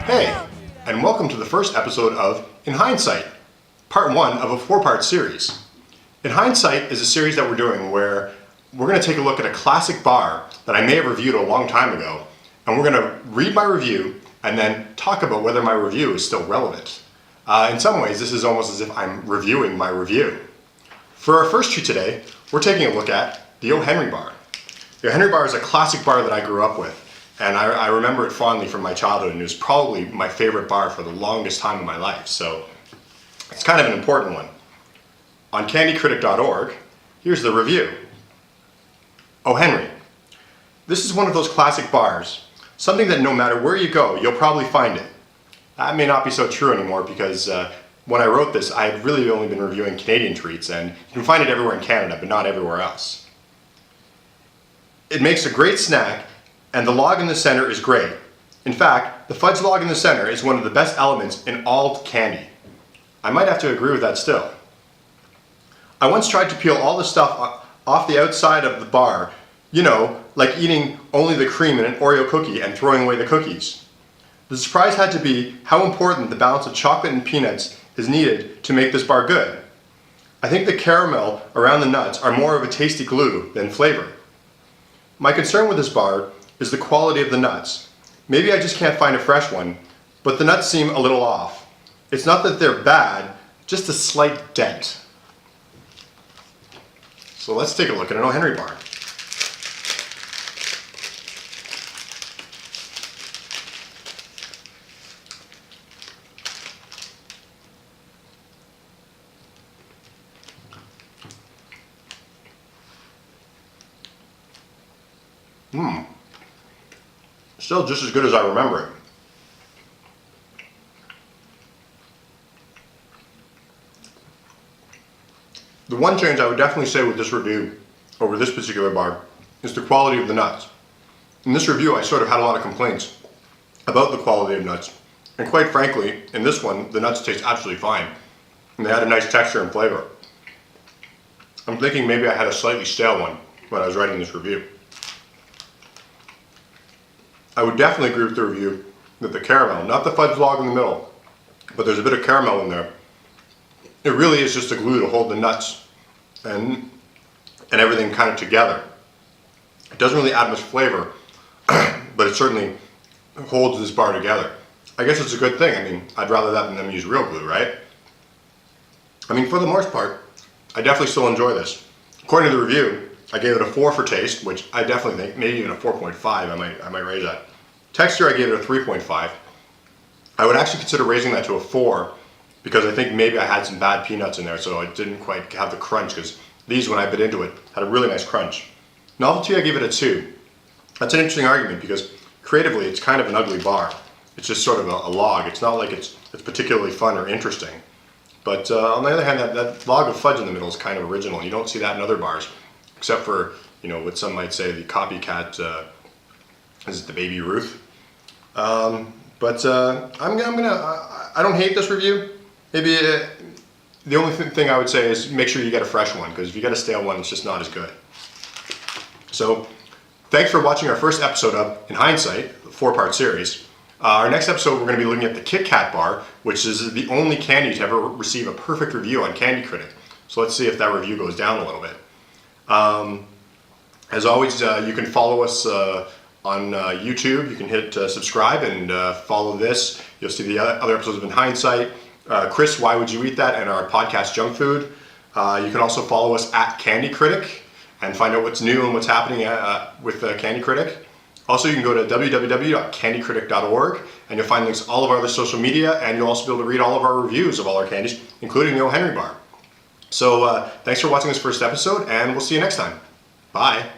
Hey, and welcome to the first episode of In Hindsight, part one of a four-part series. In Hindsight is a series that we're doing where we're going to take a look at a classic bar that I may have reviewed a long time ago, and we're going to read my review and then talk about whether my review is still relevant. In some ways, this is almost as if I'm reviewing my review. For our first treat today, we're taking a look at the O. Henry Bar. The O. Henry Bar is a classic bar that I grew up with, and I remember it fondly from my childhood, and it was probably my favorite bar for the longest time in my life, so it's kind of an important one. On candycritic.org, here's the review. O. Henry. This is one of those classic bars, something that no matter where you go, you'll probably find it. That may not be so true anymore because when I wrote this, I had really only been reviewing Canadian treats, and you can find it everywhere in Canada, but not everywhere else. It makes a great snack, and the log in the center is great. In fact, the fudge log in the center is one of the best elements in all candy. I might have to agree with that still. I once tried to peel all the stuff off the outside of the bar, you know, like eating only the cream in an Oreo cookie and throwing away the cookies. The surprise had to be how important the balance of chocolate and peanuts is needed to make this bar good. I think the caramel around the nuts are more of a tasty glue than flavor. My concern with this bar is the quality of the nuts. Maybe I just can't find a fresh one, but the nuts seem a little off. It's not that they're bad, just a slight dent. So let's take a look at an O. Henry bar. Still just as good as I remember it. The one change I would definitely say with this review over this particular bar is the quality of the nuts. In this review, I sort of had a lot of complaints about the quality of nuts. And quite frankly, in this one, the nuts taste absolutely fine. And they had a nice texture and flavor. I'm thinking maybe I had a slightly stale one when I was writing this review. I would definitely agree with the review that the caramel, not the fudge log in the middle, but there's a bit of caramel in there. It really is just a glue to hold the nuts and everything kind of together. It doesn't really add much flavor, but it certainly holds this bar together. I guess it's a good thing. I mean, I'd rather that than them use real glue, right? I mean, for the most part, I definitely still enjoy this. According to the review, I gave it a 4 for taste, which I definitely think, maybe even a 4.5, I might raise that. Texture, I gave it a 3.5. I would actually consider raising that to a 4, because I think maybe I had some bad peanuts in there, so I didn't quite have the crunch, because these, when I bit into it, had a really nice crunch. Novelty, I gave it a 2. That's an interesting argument, because creatively, it's kind of an ugly bar. It's just sort of a log. It's not like it's particularly fun or interesting. But on the other hand, that log of fudge in the middle is kind of original. You don't see that in other bars. Except for, you know, what some might say the copycat, is it the Baby Ruth? I don't hate this review. Maybe the only thing I would say is make sure you get a fresh one, because if you get a stale one, it's just not as good. So, thanks for watching our first episode of In Hindsight, the 4-part series. Our next episode, we're going to be looking at the Kit Kat bar, which is the only candy to ever receive a perfect review on Candy Critic. So let's see if that review goes down a little bit. As always, you can follow us on YouTube. You can hit subscribe and follow this. You'll see the other episodes of In Hindsight. Chris, Why Would You Eat That? And our podcast, Junk Food. You can also follow us at Candy Critic and find out what's new and what's happening with Candy Critic. Also, you can go to www.candycritic.org and you'll find links to all of our other social media, and you'll also be able to read all of our reviews of all our candies, including the O. Henry Bar. So thanks for watching this first episode, and we'll see you next time. Bye.